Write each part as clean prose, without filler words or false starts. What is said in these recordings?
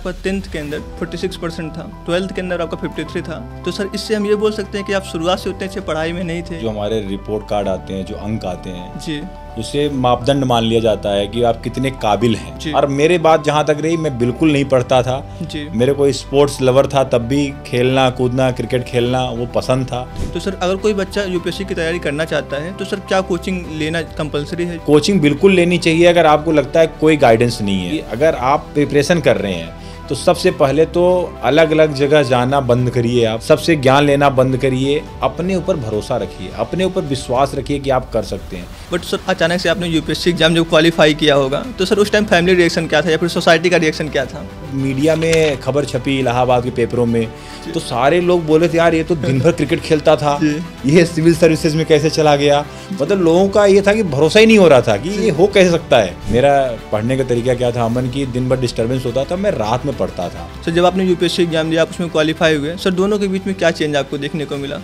आपका 10th के अंदर 46% था, 12th के अंदर आपका 53 था। तो सर इससे हम ये बोल सकते हैं कि आप शुरुआत से उतने अच्छे पढ़ाई में नहीं थे। जो हमारे रिपोर्ट कार्ड आते हैं, जो अंक आते हैं जी, उसे मापदंड मान लिया जाता है कि आप कितने काबिल हैं। और मेरे बात जहाँ तक रही, मैं बिल्कुल नहीं पढ़ता था जी। मेरे को स्पोर्ट्स लवर था, तब भी खेलना कूदना क्रिकेट खेलना वो पसंद था। तो सर अगर कोई बच्चा यूपीएससी की तैयारी करना चाहता है तो सर क्या कोचिंग लेना कंपलसरी है? कोचिंग बिल्कुल लेनी चाहिए अगर आपको लगता है कोई गाइडेंस नहीं है। अगर आप प्रिपरेशन कर रहे हैं तो सबसे पहले तो अलग अलग जगह जाना बंद करिए, आप सबसे ज्ञान लेना बंद करिए, अपने ऊपर भरोसा रखिए, अपने ऊपर विश्वास रखिए कि आप कर सकते हैं। बट सर अचानक से आपने यूपीएससी एग्जाम जब क्वालिफाई किया होगा तो सर उस टाइम फैमिली रिएक्शन क्या था या फिर सोसाइटी का रिएक्शन क्या था? मीडिया में खबर छपी, इलाहाबाद के पेपरों में, तो सारे लोग बोले थे यार ये तो दिन भर क्रिकेट खेलता था, ये सिविल सर्विसेज में कैसे चला गया। मतलब लोगों का ये था कि भरोसा ही नहीं हो रहा था कि ये हो कैसे सकता है। मेरा पढ़ने का तरीका क्या था अमन, की दिन भर डिस्टर्बेंस होता था, मैं रात में पढ़ता था। सर जब आपने यूपीएससी एग्जाम दिया, आप उसमें क्वालिफाई हुए, सर दोनों के बीच में क्या चेंज आपको देखने को मिला?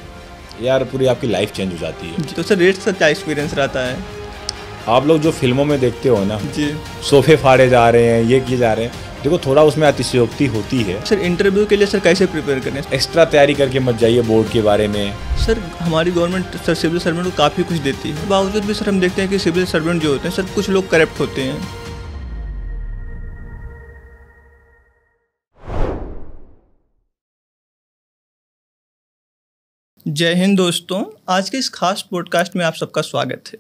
यार पूरी आपकी लाइफ चेंज हो जाती है। तो सर रेट का क्या एक्सपीरियंस रहता है? आप लोग जो फिल्मों में देखते हो ना जी, सोफे फाड़े जा रहे हैं, ये किए जा रहे हैं, देखो थोड़ा उसमें अतिशयोक्ति होती है। सर इंटरव्यू के लिए सर कैसे प्रिपेयर करें? एक्स्ट्रा तैयारी करके मत जाइए बोर्ड के बारे में। सर हमारी गवर्नमेंट सर सिविल सर्वेंट को काफ़ी कुछ देती है, बावजूद भी सर हम देखते हैं कि सिविल सर्वेंट जो होते हैं सर कुछ लोग करप्ट होते हैं। जय हिंद दोस्तों, आज के इस खास पॉडकास्ट में आप सबका स्वागत है।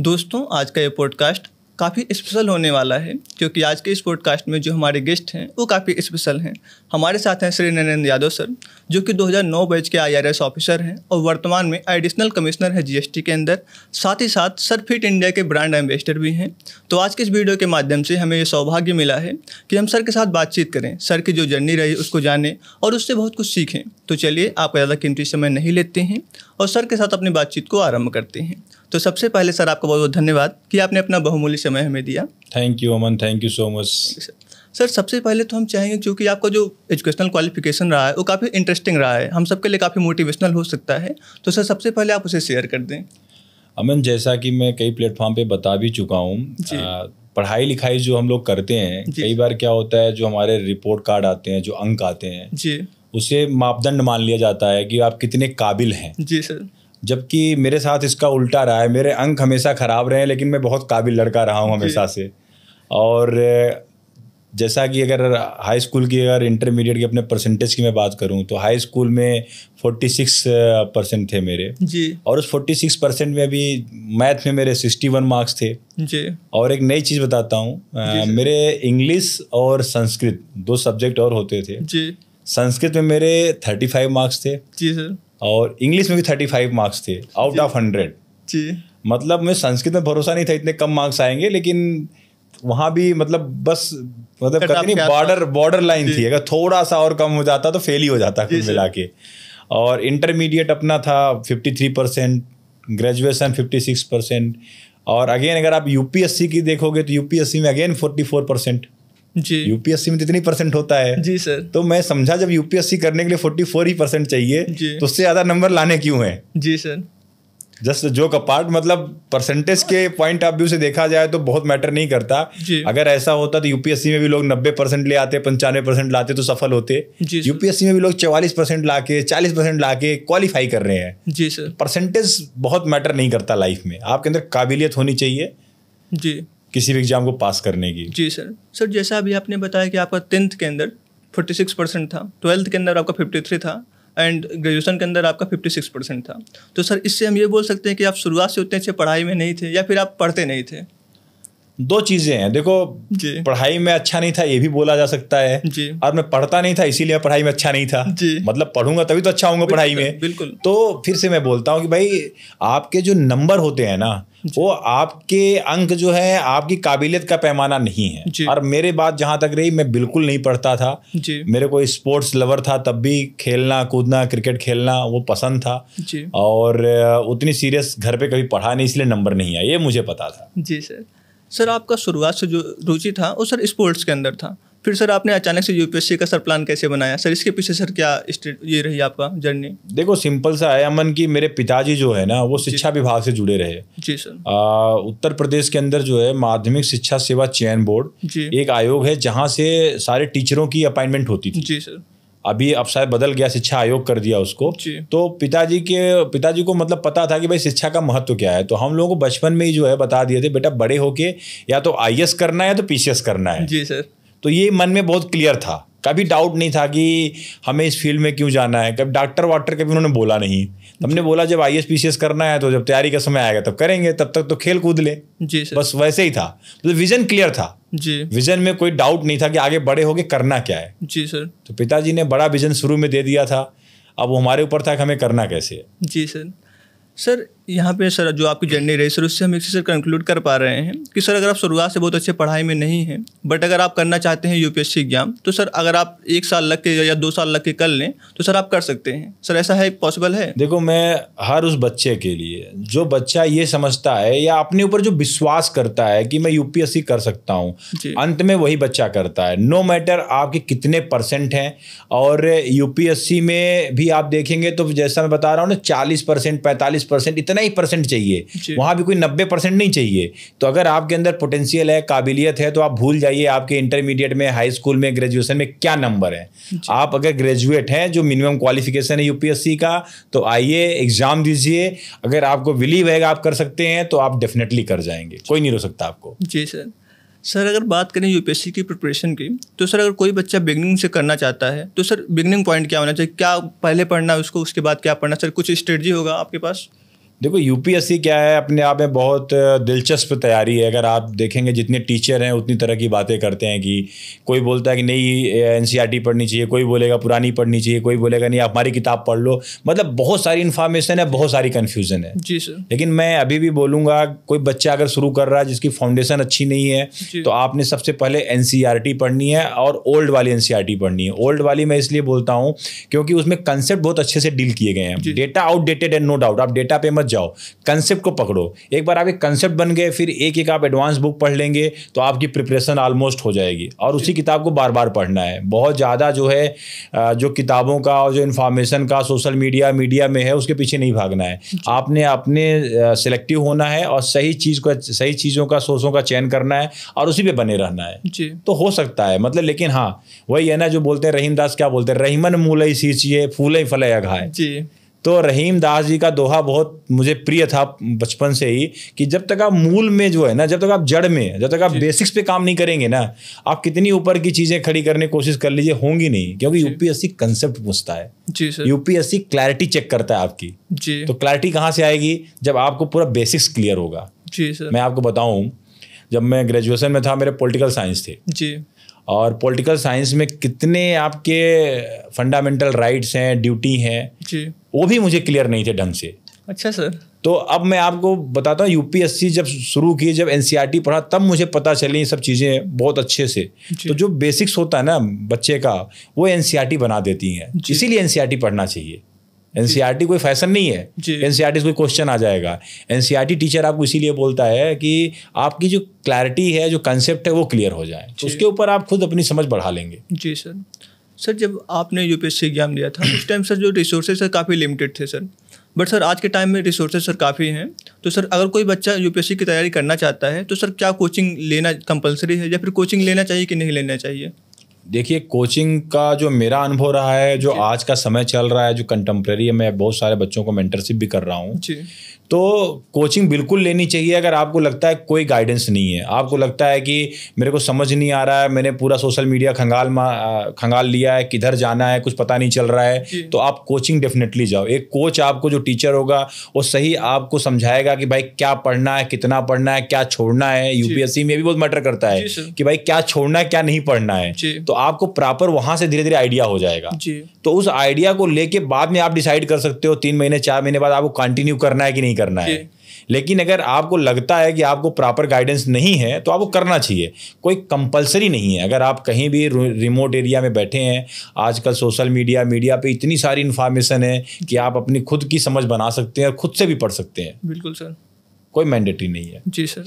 दोस्तों आज का ये पॉडकास्ट काफ़ी स्पेशल होने वाला है क्योंकि आज के इस पॉडकास्ट में जो हमारे गेस्ट हैं वो काफ़ी स्पेशल हैं। हमारे साथ हैं श्री नरेंद्र यादव सर, जो कि 2009 बैच के IRS ऑफिसर हैं और वर्तमान में एडिशनल कमिश्नर है GST के अंदर। साथ ही साथ सर फिट इंडिया के ब्रांड एम्बेसडर भी हैं। तो आज के इस वीडियो के माध्यम से हमें ये सौभाग्य मिला है कि हम सर के साथ बातचीत करें, सर की जो जर्नी रही उसको जानें और उससे बहुत कुछ सीखें। तो चलिए आपका ज़्यादा कीमती समय नहीं लेते हैं और सर के साथ अपनी बातचीत को आरंभ करते हैं। तो सबसे पहले सर आपका बहुत बहुत धन्यवाद कि आपने अपना बहुमूल्य समय हमें दिया। Thank you Aman, thank you so much. Sir सबसे पहले तो हम चाहेंगे, क्योंकि आपका जो एजुकेशनल क्वालिफिकेशन रहा है वो काफ़ी इंटरेस्टिंग रहा है, हम सबके लिए काफ़ी मोटिवेशनल हो सकता है, तो सर सबसे पहले आप उसे शेयर कर दें। अमन, जैसा कि मैं कई प्लेटफॉर्म पे बता भी चुका हूँ, पढ़ाई लिखाई जो हम लोग करते हैं, कई बार क्या होता है जो हमारे रिपोर्ट कार्ड आते हैं, जो अंक आते हैं जी, उसे मापदंड मान लिया जाता है कि आप कितने काबिल हैं। जी सर। जबकि मेरे साथ इसका उल्टा रहा है, मेरे अंक हमेशा ख़राब रहे हैं लेकिन मैं बहुत काबिल लड़का रहा हूँ हमेशा से। और जैसा कि अगर हाई स्कूल की, अगर इंटरमीडिएट की अपने परसेंटेज की मैं बात करूं तो हाई स्कूल में 46% थे मेरे जी, और उस 46% में भी मैथ में मेरे 61 मार्क्स थे जी। और एक नई चीज़ बताता हूँ, मेरे इंग्लिश और संस्कृत 2 सब्जेक्ट और होते थे जी। संस्कृत में मेरे 35 मार्क्स थे जी सर। और इंग्लिश में भी 35 मार्क्स थे आउट ऑफ 100। जी, मतलब मैं संस्कृत में भरोसा नहीं था इतने कम मार्क्स आएंगे, लेकिन वहाँ भी मतलब बस कहते नहीं बॉर्डर लाइन थी, अगर थोड़ा सा और कम हो जाता तो फेल ही हो जाता कुल मिला के। और इंटरमीडिएट अपना था 53%, ग्रेजुएशन 56%, और अगेन अगर आप यूपीएससी की देखोगे तो यूपीएससी में अगेन 44%। जी, यूपीएससी में कितनी परसेंट होता है? जी सर। तो मैं समझा जब यूपीएससी करने के लिए 44% चाहिए तो उससे ज़्यादा नंबर लाने क्यों है? जी सर। जस्ट जोक अपार्ट, मतलब परसेंटेज के पॉइंट ऑफ व्यू से देखा जाए तो बहुत मैटर नहीं करता। अगर ऐसा होता तो यूपीएससी में भी लोग 90% ले आते, 95% लाते तो सफल होते। यूपीएससी में भी लोग 44% लाके 40% लाके क्वालिफाई कर रहे हैं। जी सर। परसेंटेज बहुत मैटर नहीं करता लाइफ में, आपके अंदर काबिलियत होनी चाहिए जी, किसी भी एग्जाम को पास करने की। जी सर। सर जैसा अभी आपने बताया कि आपका 10th के अंदर 46% था, 12th के अंदर आपका 53 था एंड ग्रेजुएशन के अंदर आपका 56% था। तो सर इससे हम ये बोल सकते हैं कि आप शुरुआत से उतने अच्छे पढ़ाई में नहीं थे या फिर आप पढ़ते नहीं थे? 2 चीज़ें हैं, देखो पढ़ाई में अच्छा नहीं था ये भी बोला जा सकता है जी, और मैं पढ़ता नहीं था इसीलिए पढ़ाई में अच्छा नहीं था जी। मतलब पढ़ूंगा तभी तो अच्छा होऊंगा पढ़ाई में। बिल्कुल। तो फिर से मैं बोलता हूँ कि भाई आपके जो नंबर होते हैं ना वो आपके अंक जो है आपकी काबिलियत का पैमाना नहीं है। और मेरे बात जहाँ तक रही, मैं बिल्कुल नहीं पढ़ता था जी। मेरे को स्पोर्ट्स लवर था, तब भी खेलना कूदना क्रिकेट खेलना वो पसंद था जी। और उतनी सीरियस घर पे कभी पढ़ा नहीं, इसलिए नंबर नहीं आया, ये मुझे पता था। जी सर। सर आपका शुरुआत से जो रुचि था वो सर स्पोर्ट्स के अंदर था, फिर सर आपने अचानक से यूपीएससी का सर प्लान कैसे बनाया सर? इसके पीछे सर क्या ये रही आपका जर्नी? देखो सिंपल सा है अमन कि मेरे पिताजी जो है ना वो शिक्षा विभाग से जुड़े रहे। जी सर। उत्तर प्रदेश के अंदर जो है माध्यमिक शिक्षा सेवा चयन बोर्ड एक आयोग है जहाँ से सारे टीचरों की अपॉइंटमेंट होती थी। जी सर। अभी अब शायद बदल गया, शिक्षा आयोग कर दिया उसको। तो पिताजी को मतलब पता था कि भाई शिक्षा का महत्व क्या है। तो हम लोगों को बचपन में ही जो है बता दिए थे बेटा बड़े होके या तो आईएएस करना है या तो पीसीएस करना है। जी सर। तो ये मन में बहुत क्लियर था, कभी डाउट नहीं था कि हमें इस फील्ड में क्यों जाना है। कभी डॉक्टर वाक्टर कभी उन्होंने बोला नहीं। हमने बोला जब आईएएस पीसीएस करना है तो जब तैयारी का समय आएगा तब करेंगे, तब तक तो खेल कूद ले। जी सर। बस वैसे ही था, तो विजन क्लियर था। जी। विजन में कोई डाउट नहीं था कि आगे बड़े होके करना क्या है। जी सर। तो पिताजी ने बड़ा विजन शुरू में दे दिया था, अब वो हमारे ऊपर था कि हमें करना कैसे है। जी सर। सर यहाँ पे सर जो आपकी जर्नी रही सर उससे हम एक सर कंक्लूड कर पा रहे हैं कि सर अगर आप शुरुआत से बहुत अच्छे पढ़ाई में नहीं हैं बट अगर आप करना चाहते हैं यूपीएससी एग्जाम तो सर अगर आप 1 साल लग के या 2 साल लग के कर लें तो सर आप कर सकते हैं। सर ऐसा है, पॉसिबल है? देखो मैं हर उस बच्चे के लिए जो बच्चा ये समझता है या अपने ऊपर जो विश्वास करता है कि मैं यूपीएससी कर सकता हूँ, अंत में वही बच्चा करता है। नो मैटर आपके कितने % हैं। और यूपीएससी में भी आप देखेंगे तो जैसा मैं बता रहा हूँ ना 40% 45% इतना ही % चाहिए, वहां भी कोई 90% नहीं चाहिए। तो अगर आपके अंदर पोटेंशियल है, काबिलियत है तो आप भूल जाइए आपके इंटरमीडिएट में, हाई स्कूल में, ग्रेजुएशन में क्या नंबर है। आप अगर ग्रेजुएट हैं जो मिनिमम क्वालिफिकेशन है यूपीएससी का तो आइए एग्जाम दीजिए। अगर आपको बिलीव है आप कर सकते हैं तो आप डेफिनेटली कर जाएंगे, कोई नहीं रोक सकता आपको। जी सर। सर अगर बात करें यूपीएससी की प्रिपरेशन की तो सर अगर कोई बच्चा बिगनिंग से करना चाहता है तो सर बिगनिंग पॉइंट क्या होना चाहिए? क्या पहले पढ़ना है उसको, उसके बाद क्या पढ़ना? सर कुछ स्ट्रेटजी होगा आपके पास? देखो यूपीएससी क्या है, अपने आप में बहुत दिलचस्प तैयारी है। अगर आप देखेंगे जितने टीचर हैं उतनी तरह की बातें करते हैं कि कोई बोलता है कि नहीं एनसीईआरटी पढ़नी चाहिए, कोई बोलेगा पुरानी पढ़नी चाहिए, कोई बोलेगा नहीं आप हमारी किताब पढ़ लो। मतलब बहुत सारी इन्फॉर्मेशन है, बहुत सारी कन्फ्यूजन है। जी सर। लेकिन मैं अभी भी बोलूँगा कोई बच्चा अगर शुरू कर रहा है जिसकी फाउंडेशन अच्छी नहीं है तो आपने सबसे पहले एनसीईआरटी पढ़नी है और ओल्ड वाली एनसीईआरटी पढ़नी है। ओल्ड वाली मैं इसलिए बोलता हूँ क्योंकि उसमें कंसेप्ट बहुत अच्छे से डील किए गए हैं। डेटा आउटडेटेड है नो डाउट, आप डेटा पे जाओ, कंसेप्ट को पकड़ो। एक बार आपके कंसेप्ट बन गए फिर एक एक आप एडवांस बुक पढ़ लेंगे तो आपकी प्रिपरेशन ऑलमोस्ट हो जाएगी। और उसी किताब को बार बार पढ़ना है। बहुत ज़्यादा जो है जो किताबों का और जो इन्फॉर्मेशन का सोशल मीडिया में है उसके पीछे नहीं भागना है। आपने अपने सिलेक्टिव होना है और सही चीज़ों का सोर्सों का चयन करना है और उसी पे बने रहना है। जी। तो हो सकता है मतलब, लेकिन हाँ वही है ना जो बोलते हैं रहीमदास क्या बोलते हैं, रहीमन मूलई सींचिए फूलई फलई अघाए। जी। तो रहीम दास जी का दोहा बहुत मुझे प्रिय था बचपन से ही कि जब तक आप मूल में जो है ना, जब तक आप जड़ में, जब तक आप बेसिक्स पे काम नहीं करेंगे ना, आप कितनी ऊपर की चीजें खड़ी करने की कोशिश कर लीजिए होंगी नहीं। क्योंकि यूपीएससी कंसेप्ट पूछता है। जी सर। यूपीएससी क्लैरिटी चेक करता है आपकी। जी। तो क्लैरिटी कहाँ से आएगी? जब आपको पूरा बेसिक्स क्लियर होगा। जी सर। मैं आपको बताऊं जब मैं ग्रेजुएशन में था मेरे पॉलिटिकल साइंस थे। जी। और पॉलिटिकल साइंस में कितने आपके फंडामेंटल राइट्स हैं, ड्यूटी हैं, जी, वो भी मुझे क्लियर नहीं थे ढंग से। अच्छा सर। तो अब मैं आपको बताता हूँ यूपीएससी जब शुरू की, जब एनसीईआरटी पढ़ा तब मुझे पता चली ये सब चीज़ें बहुत अच्छे से। तो जो बेसिक्स होता है ना बच्चे का वो एनसीईआरटी बना देती हैं। इसीलिए एनसीईआरटी पढ़ना चाहिए। एनसीईआरटी कोई फैशन नहीं है, एनसीईआरटी से कोई क्वेश्चन आ जाएगा। एनसीईआरटी टीचर आपको इसीलिए बोलता है कि आपकी जो क्लैरिटी है, जो कंसेप्ट है वो क्लियर हो जाए, तो उसके ऊपर आप खुद अपनी समझ बढ़ा लेंगे। जी सर। सर जब आपने यूपीएससी एग्जाम दिया था उस टाइम सर जो रिसोर्सेज सर काफ़ी लिमिटेड थे सर, बट सर आज के टाइम में रिसोर्सेज सर काफ़ी हैं। तो सर अगर कोई बच्चा यूपीएससी की तैयारी करना चाहता है तो सर क्या कोचिंग लेना कंपलसरी है या फिर कोचिंग लेना चाहिए कि नहीं लेना चाहिए? देखिए कोचिंग का जो मेरा अनुभव रहा है, जो आज का समय चल रहा है, जो कंटेम्प्रेरी है, मैं बहुत सारे बच्चों को मेंटरशिप भी कर रहा हूँ, तो कोचिंग बिल्कुल लेनी चाहिए। अगर आपको लगता है कोई गाइडेंस नहीं है, आपको लगता है कि मेरे को समझ नहीं आ रहा है, मैंने पूरा सोशल मीडिया खंगाल लिया है, किधर जाना है कुछ पता नहीं चल रहा है, तो आप कोचिंग डेफिनेटली जाओ। एक कोच आपको जो टीचर होगा वो सही आपको समझाएगा कि भाई क्या पढ़ना है, कितना पढ़ना है, क्या छोड़ना है। यूपीएससी में भी बहुत मैटर करता है कि भाई क्या छोड़ना है, क्या नहीं पढ़ना है। तो आपको प्रॉपर वहां से धीरे धीरे आइडिया हो जाएगा। तो उस आइडिया को लेके बाद में आप डिसाइड कर सकते हो 3 महीने 4 महीने बाद आपको कंटिन्यू करना है कि नहीं करना है। लेकिन अगर आपको लगता है कि आपको प्रॉपर गाइडेंस नहीं है तो आपको करना चाहिए, कोई कंपलसरी नहीं है। अगर आप कहीं भी रिमोट एरिया में बैठे हैं, आजकल सोशल मीडिया पे इतनी सारी इन्फॉर्मेशन है कि आप अपनी खुद की समझ बना सकते हैं और खुद से भी पढ़ सकते हैं। बिल्कुल सर, कोई मैंडेटरी नहीं है। जी सर।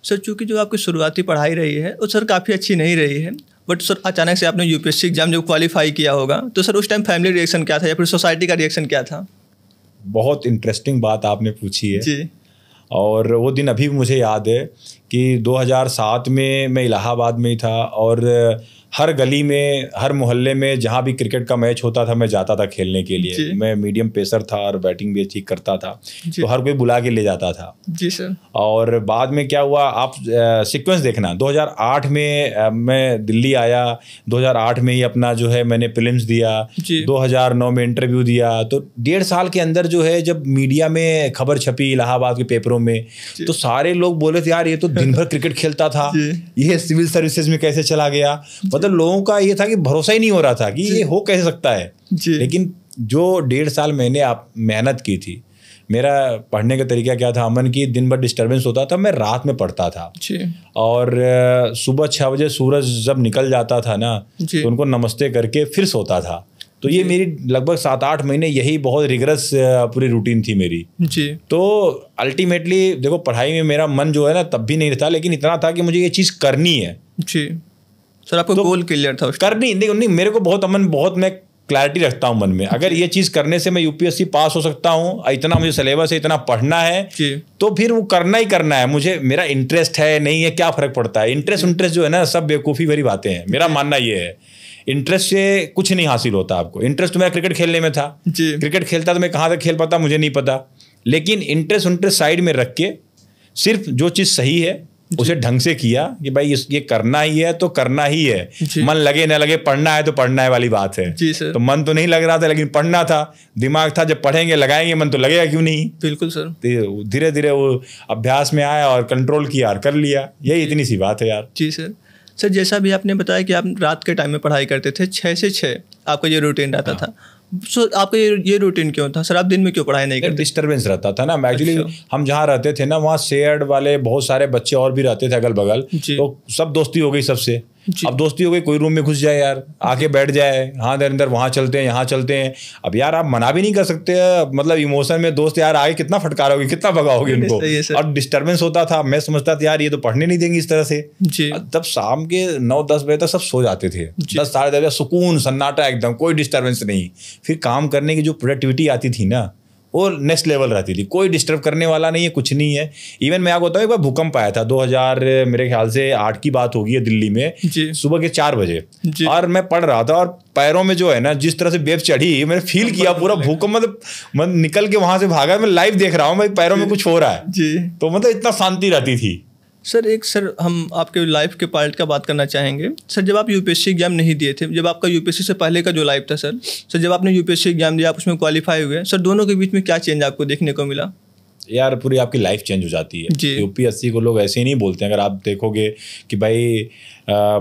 सर चूँकि जो आपकी शुरुआती पढ़ाई रही है वो सर काफ़ी अच्छी नहीं रही है, बट सर अचानक से आपने यूपीएससी एग्जाम जब क्वालिफाई किया होगा तो सर उस टाइम फैमिली रिएक्शन क्या था या फिर सोसाइटी का रिएक्शन क्या था? बहुत इंटरेस्टिंग बात आपने पूछी है जी। और वो दिन अभी भी मुझे याद है कि 2007 में मैं इलाहाबाद में ही था और हर गली में, हर मोहल्ले में जहाँ भी क्रिकेट का मैच होता था मैं जाता था खेलने के लिए। मैं मीडियम पेसर था और बैटिंग भी ठीक करता था, तो हर कोई बुला के ले जाता था। जी सर। और बाद में क्या हुआ, आप सीक्वेंस देखना, 2008 में मैं दिल्ली आया, 2008 में ही अपना जो है मैंने प्रीलिम्स दिया, 2009 में इंटरव्यू दिया। तो 1.5 साल के अंदर जो है जब मीडिया में खबर छपी इलाहाबाद के पेपरों में, तो सारे लोग बोले थे यार ये तो दिन भर क्रिकेट खेलता था, ये सिविल सर्विसेज में कैसे चला गया। मतलब लोगों का ये था कि भरोसा ही नहीं हो रहा था कि ये हो कैसे सकता है। लेकिन जो 1.5 साल मैंने मेहनत की थी, मेरा पढ़ने का तरीका क्या था अमन, की दिन भर डिस्टर्बेंस होता था, मैं रात में पढ़ता था और सुबह 6 बजे सूरज जब निकल जाता था ना तो उनको नमस्ते करके फिर सोता था। तो ये मेरी लगभग 7-8 महीने यही बहुत रिगरस पूरी रूटीन थी मेरी जी। तो अल्टीमेटली देखो पढ़ाई में मेरा मन जो है ना तब भी नहीं था, लेकिन इतना था कि मुझे ये चीज़ करनी है जी। सर आपको तो गोल क्लियर था करनी नहीं, मेरे को बहुत अमन, बहुत मैं क्लैरिटी रखता हूँ मन में, अगर ये चीज़ करने से मैं यूपीएससी पास हो सकता हूँ, इतना मुझे सिलेबस है, इतना पढ़ना है तो फिर वो करना ही करना है। मुझे मेरा इंटरेस्ट है नहीं है क्या फ़र्क पड़ता है। इंटरेस्ट जो है ना सब बेवकूफ़ी भरी बातें हैं, मेरा मानना ये है। इंटरेस्ट से कुछ नहीं हासिल होता आपको। इंटरेस्ट तो मेरा क्रिकेट खेलने में था, क्रिकेट खेलता तो मैं कहाँ तक खेल पाता मुझे नहीं पता, लेकिन इंटरेस्ट साइड में रख के सिर्फ जो चीज़ सही है उसे ढंग से किया कि भाई ये करना ही है तो करना ही है, मन लगे ना लगे, पढ़ना है तो पढ़ना है वाली बात है। तो मन तो नहीं लग रहा था लेकिन पढ़ना था, दिमाग था जब पढ़ेंगे लगाएंगे मन तो लगेगा क्यों नहीं। बिल्कुल सर। धीरे धीरे वो अभ्यास में आया और कंट्रोल किया और कर लिया, यही इतनी सी बात है यार। जी सर। सर जैसा भी आपने बताया कि आप रात के टाइम में पढ़ाई करते थे, 6 से 6 आपका ये रूटीन रहता था। सो आपका ये रूटीन क्यों था सर? आप दिन में क्यों पढ़ाई नहीं करते? डिस्टर्बेंस रहता था ना एक्चुअली। हम जहाँ रहते थे ना वहाँ शेयर्ड वाले बहुत सारे बच्चे और भी रहते थे अगल बगल, तो सब दोस्ती हो गई सबसे। अब दोस्ती हो गई, कोई रूम में घुस जाए यार, आके बैठ जाए, हाँ अंदर वहाँ चलते हैं यहाँ चलते हैं। अब यार आप मना भी नहीं कर सकते, मतलब इमोशन में दोस्त यार आगे कितना फटकारोगे, कितना भगाओगे उनको। और डिस्टर्बेंस होता था, मैं समझता था यार ये तो पढ़ने नहीं देंगे इस तरह से। तब शाम के 9-10 बजे तक सब सो जाते थे, 10-10:30 बजे सुकून सन्नाटा एकदम, कोई डिस्टर्बेंस नहीं। फिर काम करने की जो प्रोडक्टिविटी आती थी ना वो नेक्स्ट लेवल रहती थी, कोई डिस्टर्ब करने वाला नहीं है, कुछ नहीं है। इवन मैं आपको बताऊँ एक बार भूकंप आया था 2000 मेरे ख्याल से 8 की बात होगी है दिल्ली में, सुबह के 4 बजे, और मैं पढ़ रहा था और पैरों में जो है ना जिस तरह से वेव चढ़ी, मैंने फील किया पूरा भूकंप, मतलब निकल के वहां से भागा, मैं लाइव देख रहा हूँ भाई पैरों में कुछ हो रहा है। तो मतलब इतना शांति रहती थी। सर हम आपके लाइफ के पार्ट का बात करना चाहेंगे। सर जब आप यूपीएससी एग्जाम नहीं दिए थे, जब आपका यूपीएससी से पहले का जो लाइफ था सर जब आपने यूपीएससी एग्जाम दिया, आप उसमें क्वालिफाई हुए, सर दोनों के बीच में क्या चेंज आपको देखने को मिला? यार पूरी आपकी लाइफ चेंज हो जाती है। यूपीएससी को लोग ऐसे ही नहीं बोलते हैं, अगर आप देखोगे कि भाई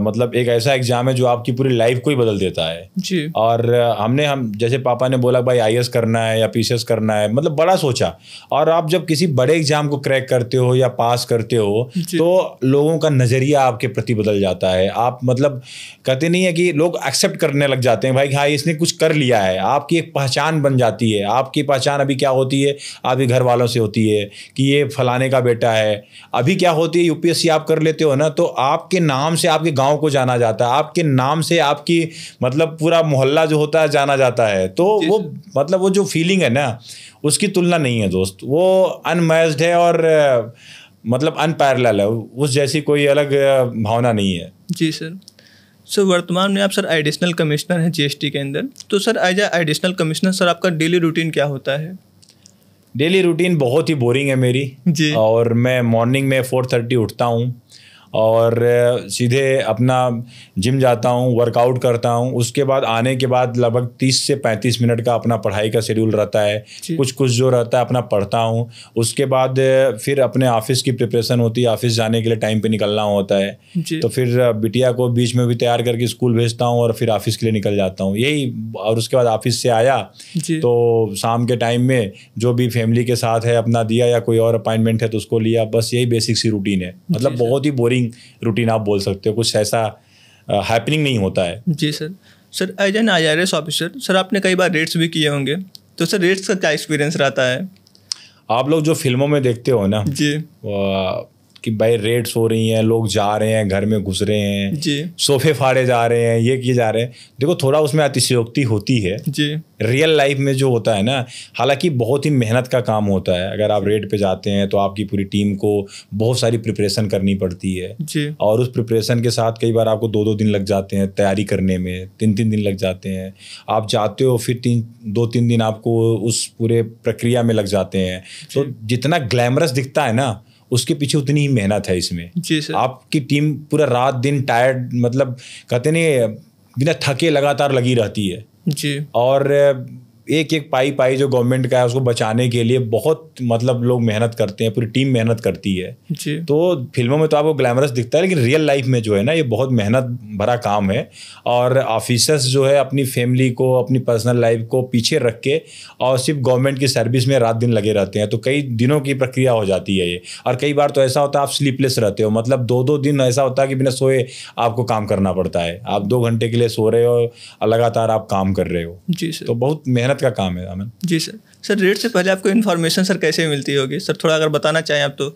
मतलब एक ऐसा एग्जाम है जो आपकी पूरी लाइफ को ही बदल देता है जी। और हम जैसे पापा ने बोला भाई आईएएस करना है या पीसीएस करना है, मतलब बड़ा सोचा। और आप जब किसी बड़े एग्जाम को क्रैक करते हो या पास करते हो तो लोगों का नज़रिया आपके प्रति बदल जाता है। आप मतलब कहते नहीं है कि लोग एक्सेप्ट करने लग जाते हैं, भाई हाँ इसने कुछ कर लिया है, आपकी एक पहचान बन जाती है। आपकी पहचान अभी क्या होती है, आपके घर वालों से होती है कि ये फलाने का बेटा है। अभी क्या होती है, यूपीएससी आप कर लेते हो ना तो आपके नाम से आपके गांव को जाना जाता है, आपके नाम से आपकी मतलब पूरा मोहल्ला जो होता है जाना जाता है। तो वो मतलब वो जो फीलिंग है ना उसकी तुलना नहीं है दोस्त, वो अनमैच्ड है और मतलब अनपैरेलल है, उस जैसी कोई अलग भावना नहीं है। जी सर। वर्तमान में आप सर एडिशनल कमिश्नर हैं जीएसटी के अंदर, तो sir as additional commissioner sir आपका डेली रूटीन क्या होता है? डेली रूटीन बहुत ही बोरिंग है मेरी जी। और मैं मॉर्निंग में 4:30 उठता हूँ और सीधे अपना जिम जाता हूँ, वर्कआउट करता हूँ। उसके बाद आने के बाद लगभग 30 से 35 मिनट का अपना पढ़ाई का शेड्यूल रहता है, कुछ जो रहता है अपना पढ़ता हूँ। उसके बाद फिर अपने ऑफिस की प्रिपरेशन होती है, ऑफिस जाने के लिए टाइम पे निकलना होता है, तो फिर बिटिया को बीच में भी तैयार करके स्कूल भेजता हूँ और फिर ऑफिस के लिए निकल जाता हूँ, यही। और उसके बाद ऑफिस से आया तो शाम के टाइम में जो भी फैमिली के साथ है अपना दिया, या कोई और अपॉइंटमेंट है तो उसको लिया, बस यही बेसिक सी रूटीन है। मतलब बहुत ही बोरिंग रूटीन आप बोल सकते हो, कुछ ऐसा हैपनिंग नहीं होता है। जी sir as an IRS officer sir आपने कई बार रेड्स भी किए होंगे, तो सर रेड्स का क्या एक्सपीरियंस रहता है? आप लोग जो फिल्मों में देखते हो ना जी, कि भाई रेड्स हो रही हैं, लोग जा रहे हैं, घर में घुस रहे हैं जी, सोफे फाड़े जा रहे हैं, ये किए जा रहे हैं। देखो थोड़ा उसमें अतिशयोक्ति होती है जी, रियल लाइफ में जो होता है ना, हालांकि बहुत ही मेहनत का काम होता है। अगर आप रेड पे जाते हैं तो आपकी पूरी टीम को बहुत सारी प्रिपरेशन करनी पड़ती है जी, और उस प्रिपरेशन के साथ कई बार आपको 2-2 दिन लग जाते हैं तैयारी करने में, 3-3 दिन लग जाते हैं। आप जाते हो फिर 2-3 दिन आपको उस पूरे प्रक्रिया में लग जाते हैं। तो जितना ग्लैमरस दिखता है ना, उसके पीछे उतनी ही मेहनत है इसमें। जी सर। आपकी टीम पूरा रात दिन टायर्ड, मतलब कहते नहीं, बिना थके लगातार लगी रहती है। जी, और एक एक पाई जो गवर्नमेंट का है उसको बचाने के लिए बहुत मतलब लोग मेहनत करते हैं, पूरी टीम मेहनत करती है। जी, तो फिल्मों में तो आपको ग्लैमरस दिखता है, लेकिन रियल लाइफ में जो है ना, ये बहुत मेहनत भरा काम है। और ऑफिसर्स जो है अपनी फैमिली को, अपनी पर्सनल लाइफ को पीछे रख के और सिर्फ गवर्नमेंट की सर्विस में रात दिन लगे रहते हैं। तो कई दिनों की प्रक्रिया हो जाती है ये। और कई बार तो ऐसा होता है आप स्लीपलेस रहते हो, मतलब 2-2 दिन ऐसा होता है कि बिना सोए आपको काम करना पड़ता है। आप 2 घंटे के लिए सो रहे हो और लगातार आप काम कर रहे हो। जी सर। तो बहुत मेहनत का काम है अमन। जी सर। सर रेड से पहले आपको इन्फॉर्मेशन सर कैसे मिलती होगी सर, थोड़ा अगर बताना चाहें आप तो।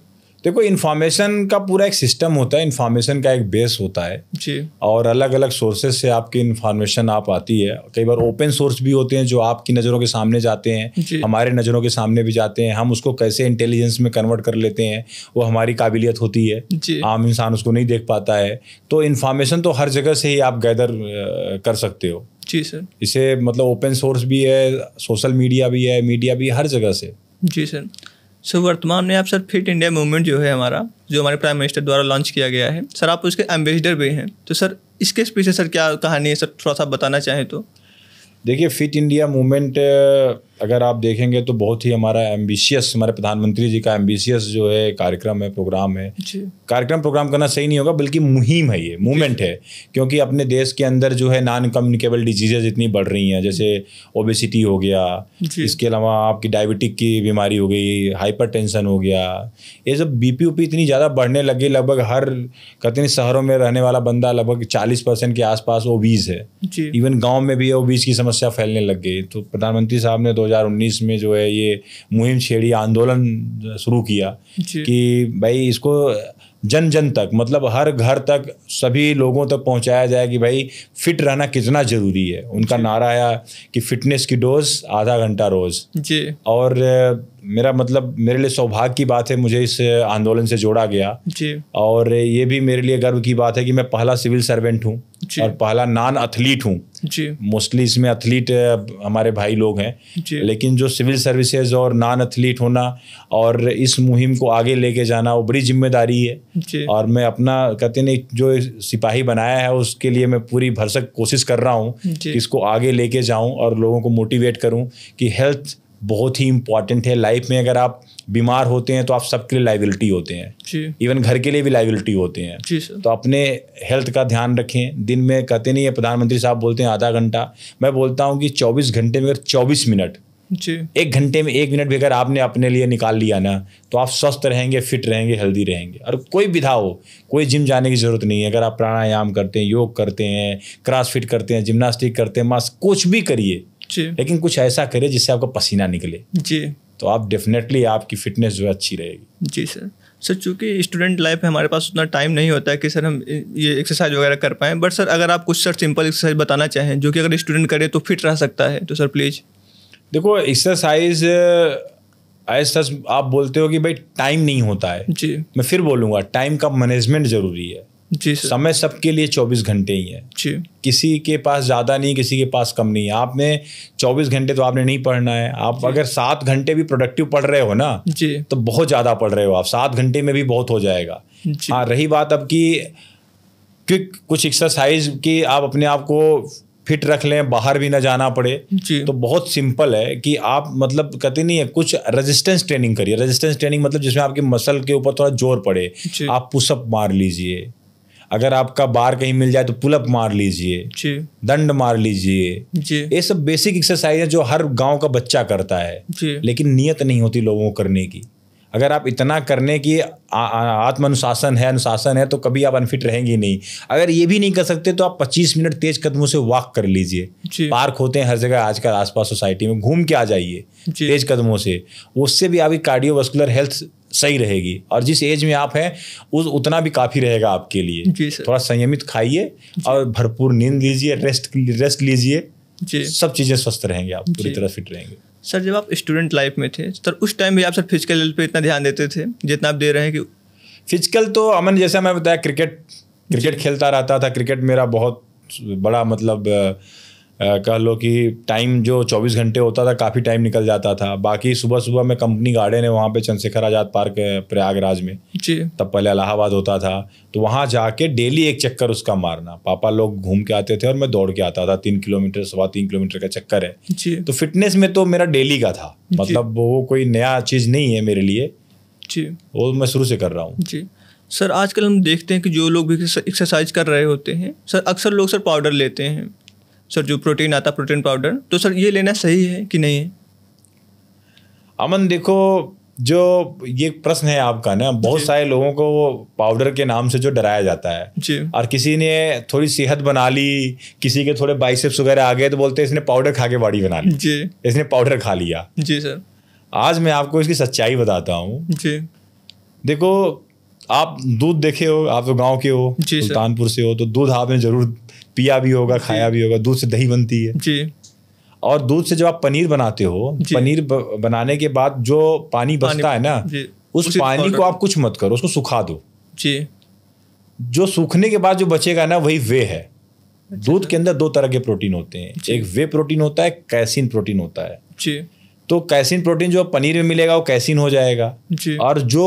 देखो इन्फॉर्मेशन का पूरा एक सिस्टम होता है, इन्फॉर्मेशन का एक बेस होता है जी, और अलग अलग सोर्सेज से आपकी इन्फॉर्मेशन आप आती है। कई बार ओपन सोर्स भी होते हैं जो आपकी नज़रों के सामने जाते हैं, हमारे नज़रों के सामने भी जाते हैं। हम उसको कैसे इंटेलिजेंस में कन्वर्ट कर लेते हैं वो हमारी काबिलियत होती है, आम इंसान उसको नहीं देख पाता है। तो इन्फॉर्मेशन तो हर जगह से ही आप गैदर कर सकते हो। जी सर। इसे मतलब ओपन सोर्स भी है, सोशल मीडिया भी है, मीडिया भी, हर जगह से। जी सर। सर वर्तमान में आप सर फिट इंडिया मूवमेंट जो है हमारा, जो हमारे प्राइम मिनिस्टर द्वारा लॉन्च किया गया है सर, आप उसके एम्बेसडर भी हैं। तो सर इसके पीछे सर क्या कहानी है सर, थोड़ा सा बताना चाहें तो। देखिए फिट इंडिया मूवमेंट अगर आप देखेंगे तो बहुत ही हमारा एम्बिशियस, हमारे प्रधानमंत्री जी का एम्बिशियस जो है कार्यक्रम है, प्रोग्राम है। कार्यक्रम प्रोग्राम करना सही नहीं होगा, बल्कि मुहिम है, ये मूवमेंट है। क्योंकि अपने देश के अंदर जो है नॉन कम्युनिकेबल डिजीजेज इतनी बढ़ रही हैं, जैसे ओबेसिटी हो गया, इसके अलावा आपकी डायबिटिक की बीमारी हो गई, हाइपर टेंशन हो गया, ये सब बीपी उपी इतनी ज़्यादा बढ़ने लगी। लगभग हर कहते हैं शहरों में रहने वाला बंदा लगभग 40% के आसपास ओबीज है। इवन गाँव में भी ओबीज की समस्या फैलने लग गई। तो प्रधानमंत्री साहब ने 2019 में जो है ये मुहिम छेड़ी, आंदोलन शुरू किया कि भाई इसको जन जन तक, मतलब हर घर तक, सभी लोगों तक पहुंचाया जाए कि भाई फिट रहना कितना ज़रूरी है। उनका नारा है कि फिटनेस की डोज आधा घंटा रोज़। जी। और मेरा मतलब मेरे लिए सौभाग्य की बात है, मुझे इस आंदोलन से जोड़ा गया। जी। और ये भी मेरे लिए गर्व की बात है कि मैं पहला सिविल सर्वेंट हूँ और पहला नॉन एथलीट हूँ। जी। मोस्टली इसमें एथलीट हमारे भाई लोग हैं, लेकिन जो सिविल सर्विसेज और नॉन एथलीट होना और इस मुहिम को आगे लेके जाना वो बड़ी जिम्मेदारी है। जी। और मैं अपना कहते नहीं जो सिपाही बनाया है उसके लिए मैं पूरी भरसक कोशिश कर रहा हूँ कि इसको आगे लेके जाऊँ और लोगों को मोटिवेट करूँ कि हेल्थ बहुत ही इंपॉर्टेंट है लाइफ में। अगर आप बीमार होते हैं तो आप सबके लिए लाइबिलिटी होते हैं, इवन घर के लिए भी लाइबिलिटी होते हैं। तो अपने हेल्थ का ध्यान रखें। दिन में कहते नहीं है, प्रधानमंत्री साहब बोलते हैं आधा घंटा, मैं बोलता हूँ कि 24 घंटे में अगर 24 मिनट, 1 घंटे में 1 मिनट भी अगर आपने अपने लिए निकाल लिया ना, तो आप स्वस्थ रहेंगे, फिट रहेंगे, हेल्दी रहेंगे। और कोई विधा हो, कोई जिम जाने की जरूरत नहीं है। अगर आप प्राणायाम करते हैं, योग करते हैं, क्रॉसफिट करते हैं, जिम्नास्टिक करते हैं, मास कुछ भी करिए, लेकिन कुछ ऐसा करिए जिससे आपका पसीना निकले। जी। तो आप डेफिनेटली आपकी फिटनेस जो है अच्छी रहेगी। जी सर। सर चूँकि स्टूडेंट लाइफ में हमारे पास उतना टाइम नहीं होता है कि सर हम ये एक्सरसाइज वगैरह कर पाएँ, बट सर अगर आप कुछ सर सिंपल एक्सरसाइज बताना चाहें जो कि अगर स्टूडेंट करे तो फिट रह सकता है, तो सर प्लीज़। देखो एक्सरसाइज ऐसा आप बोलते हो कि भाई टाइम नहीं होता है। जी। मैं फिर बोलूँगा टाइम का मैनेजमेंट ज़रूरी है। जी सर। समय सबके लिए 24 घंटे ही है। जी। किसी के पास ज़्यादा नहीं, किसी के पास कम नहीं है। आपने 24 घंटे तो आपने नहीं पढ़ना है। आप अगर 7 घंटे भी प्रोडक्टिव पढ़ रहे हो ना, जी, तो बहुत ज़्यादा पढ़ रहे हो आप। 7 घंटे में भी बहुत हो जाएगा। हाँ, रही बात अब की क्विक कुछ एक्सरसाइज की आप अपने आप को फिट रख लें, बाहर भी ना जाना पड़े, तो बहुत सिंपल है कि आप मतलब कहते नहीं है, कुछ रेजिस्टेंस ट्रेनिंग करिए। रेजिस्टेंस ट्रेनिंग मतलब जिसमें आपके मसल के ऊपर थोड़ा जोर पड़े। आप पुशअप मार लीजिए, अगर आपका बार कहीं मिल जाए तो पुलअप मार लीजिए, दंड मार लीजिए। ये सब बेसिक एक्सरसाइज है जो हर गांव का बच्चा करता है, लेकिन नियत नहीं होती लोगों को करने की। अगर आप इतना करने की आत्म अनुशासन है तो कभी आप अनफिट रहेंगे नहीं। अगर ये भी नहीं कर सकते तो आप 25 मिनट तेज कदमों से वॉक कर लीजिए। पार्क होते हैं हर जगह आजकल आसपास सोसाइटी में, घूम के आ जाइए तेज कदमों से। उससे भी आपकी कार्डियोवास्कुलर हेल्थ सही रहेगी। और जिस एज में आप हैं उतना भी काफ़ी रहेगा आपके लिए। थोड़ा संयमित खाइए और भरपूर नींद लीजिए, रेस्ट लीजिए, सब चीज़ें स्वस्थ रहेंगे, आप पूरी तरह फिट रहेंगे। सर जब आप स्टूडेंट लाइफ में थे सर, उस टाइम भी आप सर फिजिकल हेल्थ पे इतना ध्यान देते थे जितना आप दे रहे हैं कि? फिजिकल तो अमन, जैसा मैं बताया, क्रिकेट खेलता रहता था। क्रिकेट मेरा बहुत बड़ा मतलब कह लो कि टाइम जो 24 घंटे होता था, काफ़ी टाइम निकल जाता था। बाकी सुबह सुबह मैं कंपनी गार्डन है वहाँ पे, चंद्रशेखर आज़ाद पार्क है प्रयागराज में जी, तब पहले इलाहाबाद होता था, तो वहाँ जाके डेली एक चक्कर उसका मारना। पापा लोग घूम के आते थे और मैं दौड़ के आता था। 3 किलोमीटर 3.25 किलोमीटर का चक्कर है जी। तो फिटनेस में तो मेरा डेली का था, मतलब वो कोई नया चीज़ नहीं है मेरे लिए जी, वो मैं शुरू से कर रहा हूँ जी। सर आजकल हम देखते हैं कि जो लोग भी एक्सरसाइज कर रहे होते हैं सर, अक्सर लोग सर पाउडर लेते हैं सर, जो प्रोटीन आता है प्रोटीन पाउडर, तो सर ये लेना सही है कि नहीं है? अमन देखो, जो ये प्रश्न है आपका ना, बहुत सारे लोगों को पाउडर के नाम से जो डराया जाता है जी। और किसी ने थोड़ी सेहत बना ली, किसी के थोड़े बाइसेप्स वगैरह आ गए तो बोलते हैं इसने पाउडर खा के बॉडी बना ली जी, इसने पाउडर खा लिया जी। सर आज मैं आपको इसकी सच्चाई बताता हूँ जी। देखो, आप दूध देखे हो, आप तो गाँव के हो, सुल्तानपुर से हो, तो दूध आपने जरूर पिया भी होगा, खाया भी होगा। दूध से दही बनती है जी, और दूध से जब आप पनीर बनाते हो, पनीर बनाने के बाद जो पानी बचता है ना, उस पानी को आप कुछ मत करो, उसको सुखा दो जी। जो सूखने के बाद जो बचेगा ना, वही वे है। दूध के अंदर 2 तरह के प्रोटीन होते हैं, एक वे प्रोटीन होता है, कैसीन प्रोटीन होता है जी। तो कैसीन प्रोटीन जो पनीर में मिलेगा वो कैसीन हो जाएगा जी। और जो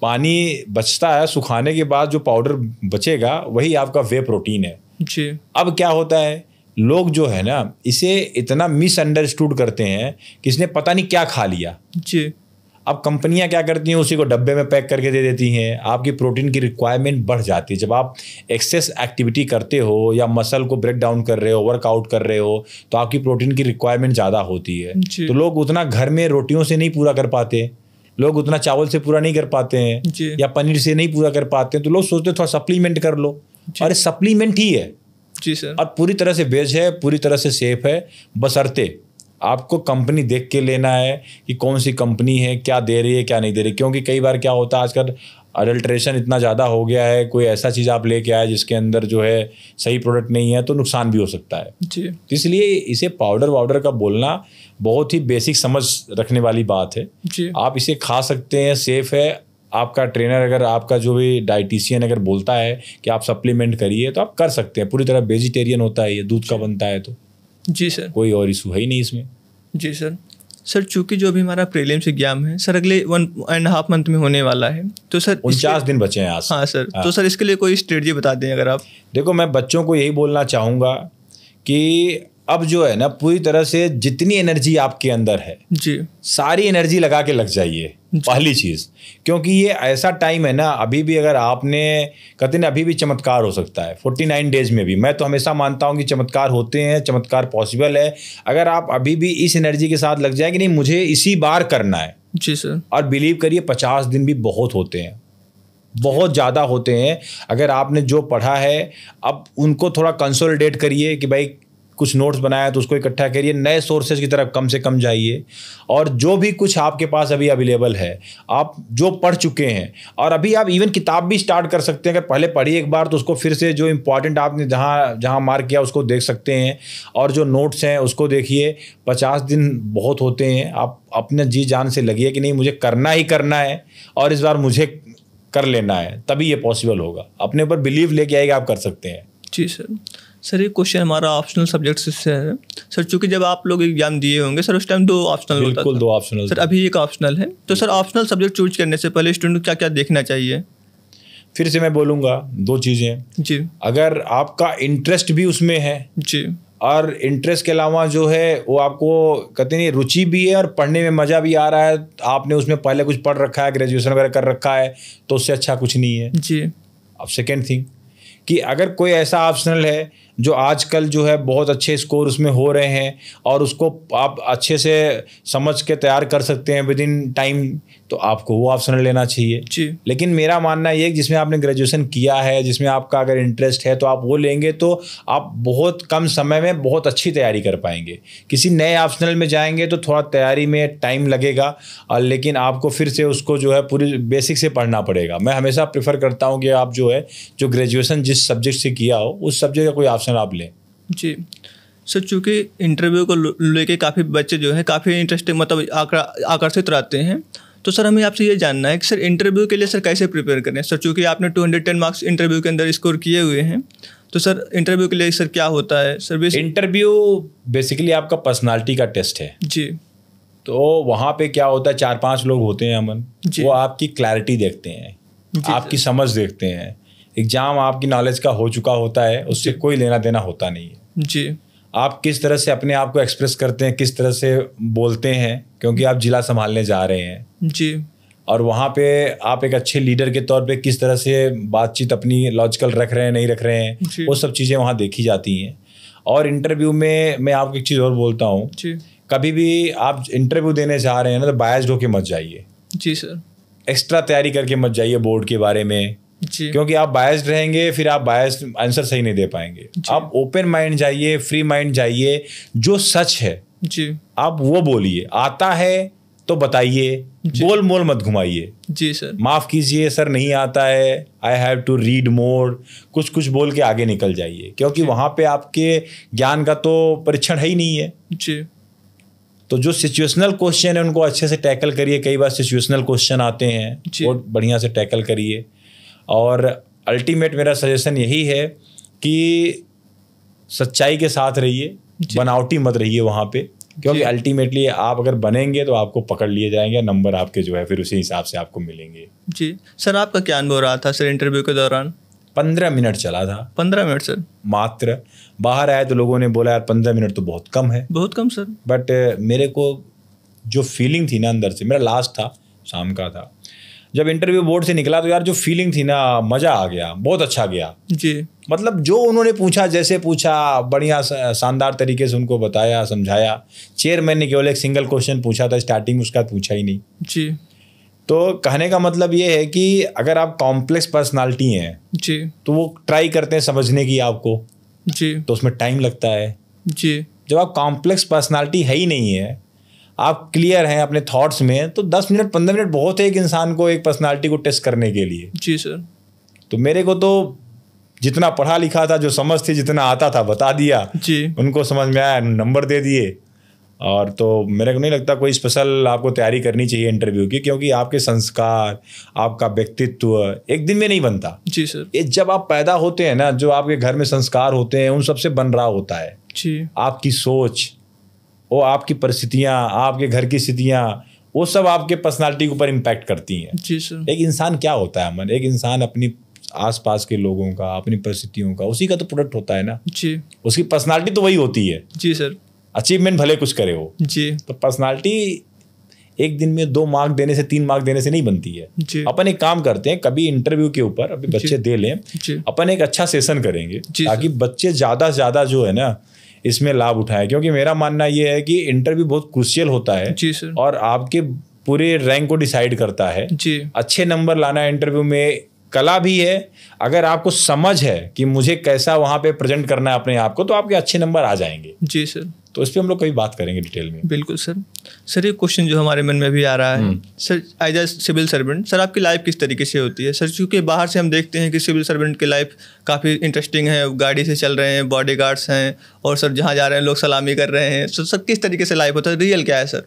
पानी बचता है सुखाने के बाद जो पाउडर बचेगा, वही आपका वे प्रोटीन है जी। अब क्या होता है, लोग जो है ना इसे इतना मिसअंडरस्टूड करते हैं कि इसने पता नहीं क्या खा लिया जी। अब कंपनियां क्या करती हैं, उसी को डब्बे में पैक करके दे देती हैं। आपकी प्रोटीन की रिक्वायरमेंट बढ़ जाती है जब आप एक्सेस एक्टिविटी करते हो या मसल को ब्रेक डाउन कर रहे हो, वर्कआउट कर रहे हो, तो आपकी प्रोटीन की रिक्वायरमेंट ज़्यादा होती है। तो लोग उतना घर में रोटियों से नहीं पूरा कर पाते, लोग उतना चावल से पूरा नहीं कर पाते हैं या पनीर से नहीं पूरा कर पाते हैं, तो लोग सोचते थोड़ा सप्लीमेंट कर लो, और सप्लीमेंट ही है जी सर। और पूरी तरह से वेज है, पूरी तरह से सेफ है, बशर्ते आपको कंपनी देख के लेना है कि कौन सी कंपनी है, क्या दे रही है क्या नहीं दे रही। क्योंकि कई बार क्या होता है, आजकल अडल्ट्रेशन इतना ज़्यादा हो गया है, कोई ऐसा चीज़ आप लेके आए जिसके अंदर जो है सही प्रोडक्ट नहीं है, तो नुकसान भी हो सकता है जी। तो इसलिए इसे पाउडर वाउडर का बोलना बहुत ही बेसिक समझ रखने वाली बात है जी। आप इसे खा सकते हैं, सेफ है। आपका ट्रेनर अगर, आपका जो भी डाइटिशियन अगर बोलता है कि आप सप्लीमेंट करिए, तो आप कर सकते हैं। पूरी तरह वेजिटेरियन होता है ये, दूध का बनता है, तो जी सर, कोई और इशू है ही नहीं इसमें जी सर। सर चूंकि जो अभी हमारा प्रीलिम्स एग्जाम है सर, अगले 1.5 मंथ में होने वाला है, तो सर 49 दिन बचे हैं आज। हाँ सर, तो सर इसके लिए कोई स्ट्रेटजी बता दें अगर आप। देखो, मैं बच्चों को यही बोलना चाहूँगा कि अब जो है ना, पूरी तरह से जितनी एनर्जी आपके अंदर है जी, सारी एनर्जी लगा के लग जाइए, पहली चीज़। क्योंकि ये ऐसा टाइम है ना, अभी भी अगर आपने, कहते हैं अभी भी चमत्कार हो सकता है 49 डेज में भी। मैं तो हमेशा मानता हूँ कि चमत्कार होते हैं, चमत्कार पॉसिबल है, अगर आप अभी भी इस एनर्जी के साथ लग जाए कि नहीं मुझे इसी बार करना है जी सर। और बिलीव करिए 50 दिन भी बहुत होते हैं, बहुत ज़्यादा होते हैं। अगर आपने जो पढ़ा है, अब उनको थोड़ा कंसोलिडेट करिए कि भाई कुछ नोट्स बनाया तो उसको इकट्ठा करिए, नए सोर्सेज की तरफ कम से कम जाइए, और जो भी कुछ आपके पास अभी अवेलेबल है, आप जो पढ़ चुके हैं, और अभी आप इवन किताब भी स्टार्ट कर सकते हैं। अगर पहले पढ़ी एक बार तो उसको फिर से जो इंपॉर्टेंट आपने जहाँ जहाँ मार्क किया उसको देख सकते हैं, और जो नोट्स हैं उसको देखिए। 50 दिन बहुत होते हैं, आप अपने जी जान से लगिए कि नहीं मुझे करना ही करना है और इस बार मुझे कर लेना है, तभी ये पॉसिबल होगा। अपने ऊपर बिलीव लेके आएगा, आप कर सकते हैं जी सर। सर एक क्वेश्चन हमारा ऑप्शनल सब्जेक्ट से है सर, चूंकि जब आप लोग एग्जाम दिए होंगे सर, उस टाइम 2 ऑप्शनल होता था। बिल्कुल 2 ऑप्शनल सर, अभी एक ऑप्शनल है, तो सर ऑप्शनल सब्जेक्ट चूज करने से पहले स्टूडेंट को क्या क्या देखना चाहिए? फिर से मैं बोलूँगा 2 चीज़ें जी। अगर आपका इंटरेस्ट भी उसमें है जी, और इंटरेस्ट के अलावा जो है वो आपको कहते नहीं रुचि भी है और पढ़ने में मज़ा भी आ रहा है, आपने उसमें पहले कुछ पढ़ रखा है, ग्रेजुएशन वगैरह कर रखा है, तो उससे अच्छा कुछ नहीं है जी। अब सेकेंड थिंग कि अगर कोई ऐसा ऑप्शनल है जो आजकल जो है बहुत अच्छे स्कोर उसमें हो रहे हैं और उसको आप अच्छे से समझ के तैयार कर सकते हैं विद इन टाइम, तो आपको वो ऑप्शन लेना चाहिए जी। लेकिन मेरा मानना ये है जिसमें आपने ग्रेजुएशन किया है, जिसमें आपका अगर इंटरेस्ट है तो आप वो लेंगे तो आप बहुत कम समय में बहुत अच्छी तैयारी कर पाएंगे। किसी नए ऑप्शनल में जाएंगे तो थोड़ा तैयारी में टाइम लगेगा और लेकिन आपको फिर से उसको जो है पूरी बेसिक से पढ़ना पड़ेगा। मैं हमेशा प्रेफर करता हूँ कि आप जो है जो ग्रेजुएशन जिस सब्जेक्ट से किया हो उस सब्जेक्ट का कोई ऑप्शन आप लें। जी सर, चूँकि इंटरव्यू को लेके काफ़ी बच्चे जो है काफ़ी इंटरेस्टिंग मतलब आकर्षित रहते हैं, तो सर हमें आपसे ये जानना है कि सर इंटरव्यू के लिए सर कैसे प्रिपेयर करें। सर चूँकि आपने 210 मार्क्स इंटरव्यू के अंदर स्कोर किए हुए हैं, तो सर इंटरव्यू के लिए सर क्या होता है सर? इंटरव्यू बेसिकली आपका पर्सनालिटी का टेस्ट है जी। तो वहाँ पे क्या होता है 4-5 लोग होते हैं अमन, वो आपकी क्लैरिटी देखते हैं, आपकी समझ देखते हैं। एग्जाम आपकी नॉलेज का हो चुका होता है, उससे कोई लेना देना होता नहीं है जी। आप किस तरह से अपने आप को एक्सप्रेस करते हैं, किस तरह से बोलते हैं, क्योंकि आप जिला संभालने जा रहे हैं जी। और वहाँ पे आप एक अच्छे लीडर के तौर पे किस तरह से बातचीत अपनी लॉजिकल रख रहे हैं नहीं रख रहे हैं, वो सब चीज़ें वहाँ देखी जाती हैं। और इंटरव्यू में मैं आपको एक चीज़ और बोलता हूँ, कभी भी आप इंटरव्यू देने जा रहे हैं ना तो बायस्ड होके मत जाइए। जी सर। एक्स्ट्रा तैयारी करके मत जाइए बोर्ड के बारे में जी। क्योंकि आप बायस्ड रहेंगे फिर आप बायस्ड आंसर सही नहीं दे पाएंगे। आप ओपन माइंड जाइए, फ्री माइंड जाइए, जो सच है जी आप वो बोलिए, आता है तो बताइए, गोल मोल मत घुमाइए। जी सर। माफ कीजिए सर नहीं आता है, I have to read more, कुछ कुछ बोल के आगे निकल जाइए क्योंकि वहां पे आपके ज्ञान का तो परीक्षण है ही नहीं है। जी। तो जो सिचुएशनल क्वेश्चन है उनको अच्छे से टैकल करिए। कई बार सिचुएशनल क्वेश्चन आते हैं, वो बढ़िया से टैकल करिए। और अल्टीमेट मेरा सजेशन यही है कि सच्चाई के साथ रहिए, बनावटी मत रहिए वहाँ पे, क्योंकि अल्टीमेटली आप अगर बनेंगे तो आपको पकड़ लिए जाएंगे, नंबर आपके जो है फिर उसी हिसाब से आपको मिलेंगे। जी सर, आपका क्या अनुभव रहा था सर इंटरव्यू के दौरान? 15 मिनट चला था। 15 मिनट सर मात्र। बाहर आए तो लोगों ने बोला यार 15 मिनट तो बहुत कम है। बहुत कम सर। बट मेरे को जो फीलिंग थी ना अंदर से, मेरा लास्ट था, शाम का था, जब इंटरव्यू बोर्ड से निकला तो यार जो फीलिंग थी ना, मज़ा आ गया, बहुत अच्छा गया जी। मतलब जो उन्होंने पूछा, जैसे पूछा, बढ़िया शानदार तरीके से उनको बताया, समझाया। चेयरमैन ने केवल एक सिंगल क्वेश्चन पूछा था स्टार्टिंग में, उसका पूछा ही नहीं जी। तो कहने का मतलब ये है कि अगर आप कॉम्प्लेक्स पर्सनालिटी हैं जी तो वो ट्राई करते हैं समझने की आपको जी, तो उसमें टाइम लगता है जी। जब आप कॉम्प्लेक्स पर्सनालिटी है ही नहीं है, आप क्लियर हैं अपने थॉट्स में, तो 10 मिनट 15 मिनट बहुत है एक इंसान को, एक पर्सनालिटी को टेस्ट करने के लिए। जी सर। तो मेरे को तो जितना पढ़ा लिखा था, जो समझ थी, जितना आता था बता दिया जी। उनको समझ में आया, नंबर दे दिए। और तो मेरे को नहीं लगता कोई स्पेशल आपको तैयारी करनी चाहिए इंटरव्यू की, क्योंकि आपके संस्कार, आपका व्यक्तित्व एक दिन में नहीं बनता। जी सर। ये जब आप पैदा होते हैं ना, जो आपके घर में संस्कार होते हैं उन सबसे बन रहा होता है। जी। आपकी सोच, वो आपकी परिस्थितियाँ, आपके घर की स्थितियाँ, वो सब आपके पर्सनालिटी के ऊपर इम्पैक्ट करती हैं। जी सर। एक इंसान क्या होता है अमन, एक इंसान अपनी आसपास के लोगों का, अपनी परिस्थितियों का, उसी का तो प्रोडक्ट होता है ना। जी। उसकी पर्सनालिटी तो वही होती है। जी सर। अचीवमेंट भले कुछ करे हो, जी। तो पर्सनालिटी एक दिन में 2 मार्क देने से, 3 मार्क देने से नहीं बनती है। जी। अपन एक काम करते हैं, कभी इंटरव्यू के ऊपर अभी बच्चे दे लें, अपन एक अच्छा सेशन करेंगे ताकि बच्चे ज़्यादा से ज़्यादा जो है ना इसमें लाभ उठाएं, क्योंकि मेरा मानना ये है कि इंटरव्यू बहुत क्रूशियल होता है। जी सर। और आपके पूरे रैंक को डिसाइड करता है। जी। अच्छे नंबर लाना इंटरव्यू में कला भी है। अगर आपको समझ है कि मुझे कैसा वहाँ पे प्रेजेंट करना है अपने आप को, तो आपके अच्छे नंबर आ जाएंगे। जी सर। तो इस पर हम लोग कभी बात करेंगे डिटेल में। बिल्कुल सर। सर एक क्वेश्चन जो हमारे मन में भी आ रहा है sir, as a civil servant sir आपकी लाइफ किस तरीके से होती है सर? क्योंकि बाहर से हम देखते हैं कि सिविल सर्वेंट की लाइफ काफ़ी इंटरेस्टिंग है, गाड़ी से चल रहे हैं, बॉडीगार्ड्स हैं, और सर जहाँ जा रहे हैं लोग सलामी कर रहे हैं। सर किस तरीके से लाइफ होता है, रियल क्या है सर?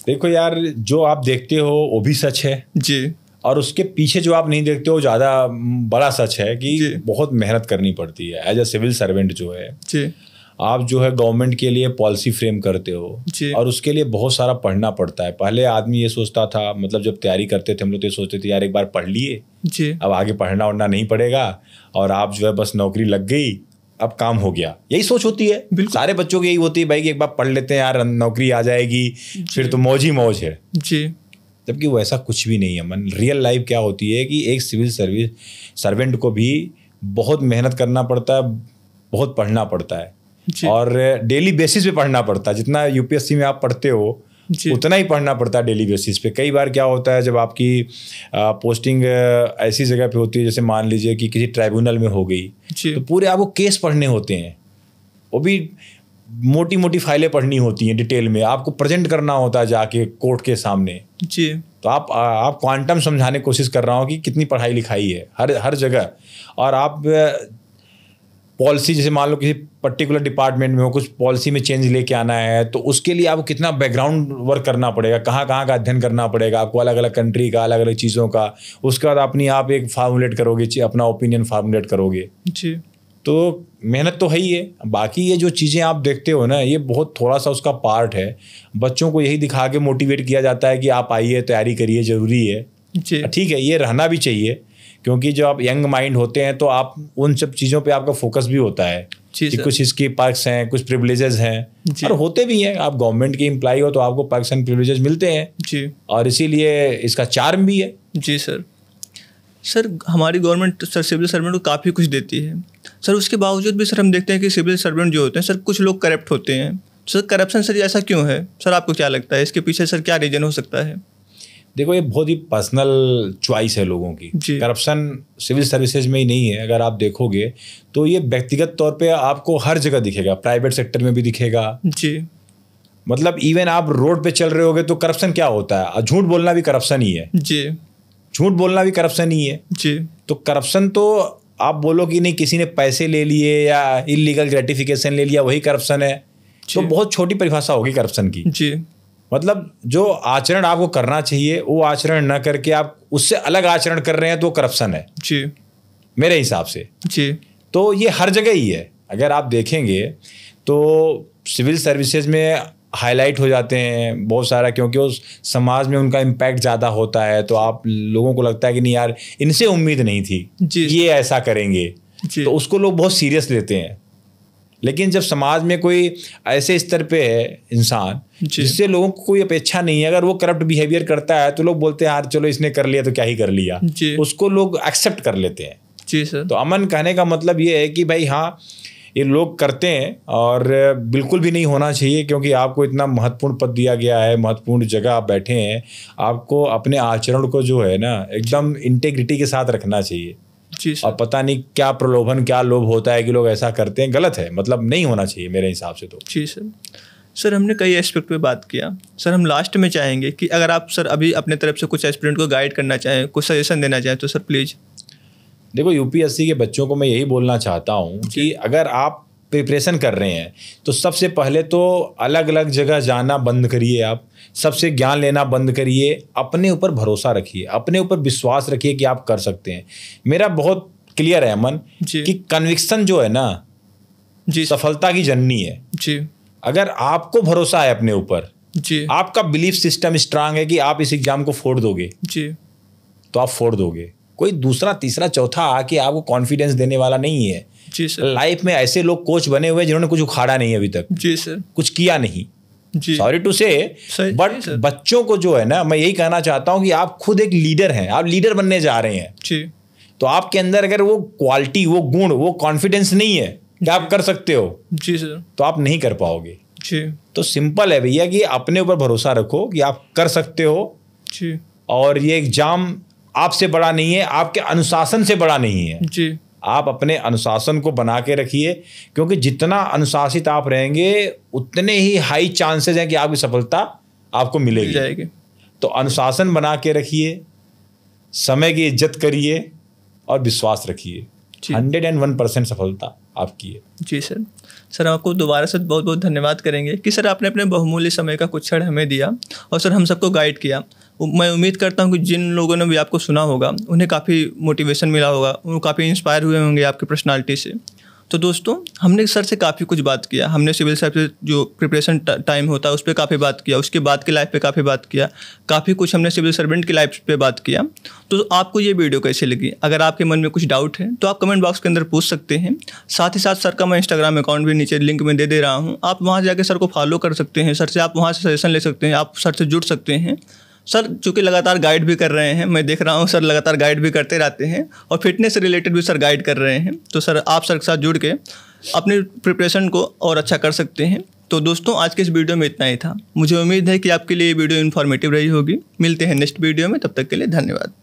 देखो यार, जो आप देखते हो वो भी सच है जी, और उसके पीछे जो आप नहीं देखते हो ज़्यादा बड़ा सच है कि बहुत मेहनत करनी पड़ती है। एज ए सिविल सर्वेंट जो है जी, आप जो है गवर्नमेंट के लिए पॉलिसी फ्रेम करते हो और उसके लिए बहुत सारा पढ़ना पड़ता है। पहले आदमी ये सोचता था, मतलब जब तैयारी करते थे हम लोग तो ये सोचते थे यार एक बार पढ़ लिए जी, अब आगे पढ़ना उड़ना नहीं पड़ेगा और आप जो है बस नौकरी लग गई, अब काम हो गया। यही सोच होती है, सारे बच्चों की यही होती है भाई कि एक बार पढ़ लेते हैं यार, नौकरी आ जाएगी, फिर तो मौज ही मौज है जी। जबकि वो ऐसा कुछ भी नहीं है मन। रियल लाइफ क्या होती है कि एक सिविल सर्वेंट को भी बहुत मेहनत करना पड़ता है, बहुत पढ़ना पड़ता है और डेली बेसिस पे पढ़ना पड़ता है। जितना यूपीएससी में आप पढ़ते हो उतना ही पढ़ना पड़ता है डेली बेसिस पे। कई बार क्या होता है, जब आपकी पोस्टिंग ऐसी जगह पे होती है, जैसे मान लीजिए कि किसी ट्राइब्यूनल में हो गई, तो पूरे आपको केस पढ़ने होते हैं, वो भी मोटी मोटी फाइलें पढ़नी होती हैं, डिटेल में आपको प्रेजेंट करना होता है जाके कोर्ट के सामने जी। तो आप क्वांटम समझाने की कोशिश कर रहा हूँ कि कितनी पढ़ाई लिखाई है हर जगह। और आप पॉलिसी, जैसे मान लो किसी पर्टिकुलर डिपार्टमेंट में हो, कुछ पॉलिसी में चेंज लेके आना है, तो उसके लिए आपको कितना बैकग्राउंड वर्क करना पड़ेगा, कहाँ का अध्ययन करना पड़ेगा आपको, अलग अलग कंट्री का, अलग अलग चीज़ों का। उसके बाद अपनी आप एक फार्मुलेट करोगे, अपना ओपिनियन फार्मुलेट करोगे जी। तो मेहनत तो है ही है। बाकी ये जो चीज़ें आप देखते हो ना, ये बहुत थोड़ा सा उसका पार्ट है। बच्चों को यही दिखा के मोटिवेट किया जाता है कि आप आइए, तैयारी करिए, ज़रूरी है। ठीक है, ये रहना भी चाहिए, क्योंकि जब आप यंग माइंड होते हैं तो आप उन सब चीज़ों पे आपका फोकस भी होता है कि कुछ इसके पर्क्स हैं, कुछ प्रिविलेजेस हैं, और होते भी हैं। आप गवर्नमेंट के एम्प्लॉय हो तो आपको पर्क्स एंड प्रिविलेजेस मिलते हैं जी, और इसीलिए इसका चार्म भी है जी। सर हमारी गवर्नमेंट सर सिविल सर्वेंट को काफ़ी कुछ देती है सर, उसके बावजूद भी सर हम देखते हैं कि सिविल सर्वेंट जो होते हैं सर, कुछ लोग करप्ट होते हैं सर। करप्शन सर ऐसा क्यों है सर, आपको क्या लगता है इसके पीछे सर क्या रीजन हो सकता है? देखो, ये बहुत ही पर्सनल चॉइस है लोगों की। करप्शन सिविल सर्विसेज में ही नहीं है, अगर आप देखोगे तो ये व्यक्तिगत तौर पे आपको हर जगह दिखेगा, प्राइवेट सेक्टर में भी दिखेगा जी। मतलब इवन आप रोड पे चल रहे होगे तो करप्शन क्या होता है, झूठ बोलना भी करप्शन ही है जी। झूठ बोलना भी करप्शन ही है जी। तो करप्शन तो आप बोलो कि नहीं, किसी ने पैसे ले लिए या इलीगल ग्रेटिफिकेशन ले लिया, वही करप्शन है, तो बहुत छोटी परिभाषा होगी करप्शन की जी। मतलब जो आचरण आपको करना चाहिए वो आचरण न करके आप उससे अलग आचरण कर रहे हैं तो करप्शन है जी, मेरे हिसाब से जी। तो ये हर जगह ही है। अगर आप देखेंगे तो सिविल सर्विसेज में हाईलाइट हो जाते हैं बहुत सारा, क्योंकि उस समाज में उनका इम्पैक्ट ज़्यादा होता है। तो आप लोगों को लगता है कि नहीं यार, इनसे उम्मीद नहीं थी ये ऐसा करेंगे, तो उसको लोग बहुत सीरियस लेते हैं। लेकिन जब समाज में कोई ऐसे स्तर पे है इंसान जिससे लोगों को कोई अपेक्षा नहीं है, अगर वो करप्ट बिहेवियर करता है तो लोग बोलते हैं यार चलो इसने कर लिया तो क्या ही कर लिया, उसको लोग एक्सेप्ट कर लेते हैं जी सर। तो अमन कहने का मतलब ये है कि भाई हाँ, ये लोग करते हैं और बिल्कुल भी नहीं होना चाहिए, क्योंकि आपको इतना महत्वपूर्ण पद दिया गया है, महत्वपूर्ण जगह आप बैठे हैं, आपको अपने आचरण को जो है ना एकदम इंटेग्रिटी के साथ रखना चाहिए। और पता नहीं क्या प्रलोभन, क्या लोभ होता है कि लोग ऐसा करते हैं, गलत है, मतलब नहीं होना चाहिए मेरे हिसाब से तो जी सर। सर हमने कई एस्पेक्ट पे बात किया सर, हम लास्ट में चाहेंगे कि अगर आप सर अभी अपने तरफ से कुछ एस्पिरेंट को गाइड करना चाहें, कुछ सजेशन देना चाहें तो सर प्लीज़। देखो, यूपीएससी के बच्चों को मैं यही बोलना चाहता हूँ कि अगर आप प्रिपरेशन कर रहे हैं तो सबसे पहले तो अलग अलग जगह जाना बंद करिए, आप सबसे ज्ञान लेना बंद करिए, अपने ऊपर भरोसा रखिए, अपने ऊपर विश्वास रखिए कि आप कर सकते हैं। मेरा बहुत क्लियर है अमन कि कन्विक्शन जो है ना जी, सफलता की जननी है जी। अगर आपको भरोसा है अपने ऊपर जी, आपका बिलीफ सिस्टम स्ट्रांग है कि आप इस एग्जाम को फोड़ दोगे जी, तो आप फोड़ दोगे। कोई दूसरा तीसरा चौथा आके आपको कॉन्फिडेंस देने वाला नहीं है जी सर। लाइफ में ऐसे लोग कोच बने हुए जिन्होंने कुछ उखाड़ा नहीं अभी तक जी सर, कुछ किया नहीं जी, सॉरी टू से, बट बच्चों को जो है ना, मैं यही कहना चाहता हूं कि आप खुद एक लीडर हैं, आप लीडर बनने जा रहे हैं जी। तो आपके अंदर अगर वो क्वालिटी, वो गुण, वो कॉन्फिडेंस नहीं है कि आप कर सकते हो जी सर, तो आप नहीं कर पाओगे जी। तो सिंपल है भैया कि अपने ऊपर भरोसा रखो कि आप कर सकते हो जी, और ये एग्जाम आपसे बड़ा नहीं है, आपके अनुशासन से बड़ा नहीं है जी। आप अपने अनुशासन को बना के रखिए, क्योंकि जितना अनुशासित आप रहेंगे उतने ही हाई चांसेस हैं कि आपकी सफलता आपको मिलेगी जाएगी। तो अनुशासन बना के रखिए, समय की इज्जत करिए और विश्वास रखिए, 101% सफलता आपकी है जी सर। सर आपको दोबारा से बहुत बहुत धन्यवाद करेंगे कि सर आपने अपने बहुमूल्य समय का कुछ क्षण हमें दिया और सर हम सबको गाइड किया। मैं उम्मीद करता हूं कि जिन लोगों ने भी आपको सुना होगा उन्हें काफ़ी मोटिवेशन मिला होगा, वो काफ़ी इंस्पायर हुए होंगे आपकी पर्सनालिटी से। तो दोस्तों, हमने सर से काफ़ी कुछ बात किया, हमने सिविल सर्विस जो प्रिपरेशन टाइम होता है उस पर काफ़ी बात किया, उसके बाद की लाइफ पे काफ़ी बात किया, काफ़ी कुछ हमने सिविल सर्वेंट की लाइफ पे बात किया। तो आपको ये वीडियो कैसी लगी? अगर आपके मन में कुछ डाउट है तो आप कमेंट बॉक्स के अंदर पूछ सकते हैं। साथ ही साथ सर का मैं इंस्टाग्राम अकाउंट भी नीचे लिंक में दे रहा हूँ, आप वहाँ जाकर सर को फॉलो कर सकते हैं, सर से आप वहाँ से सजेशन ले सकते हैं, आप सर से जुड़ सकते हैं। सर चूँकि लगातार गाइड भी कर रहे हैं, मैं देख रहा हूँ सर लगातार गाइड भी करते रहते हैं और फिटनेस से रिलेटेड भी सर गाइड कर रहे हैं। तो सर आप सर के साथ जुड़ के अपने प्रिपरेशन को और अच्छा कर सकते हैं। तो दोस्तों आज के इस वीडियो में इतना ही था। मुझे उम्मीद है कि आपके लिए ये वीडियो इन्फॉर्मेटिव रही होगी। मिलते हैं नेक्स्ट वीडियो में, तब तक के लिए धन्यवाद।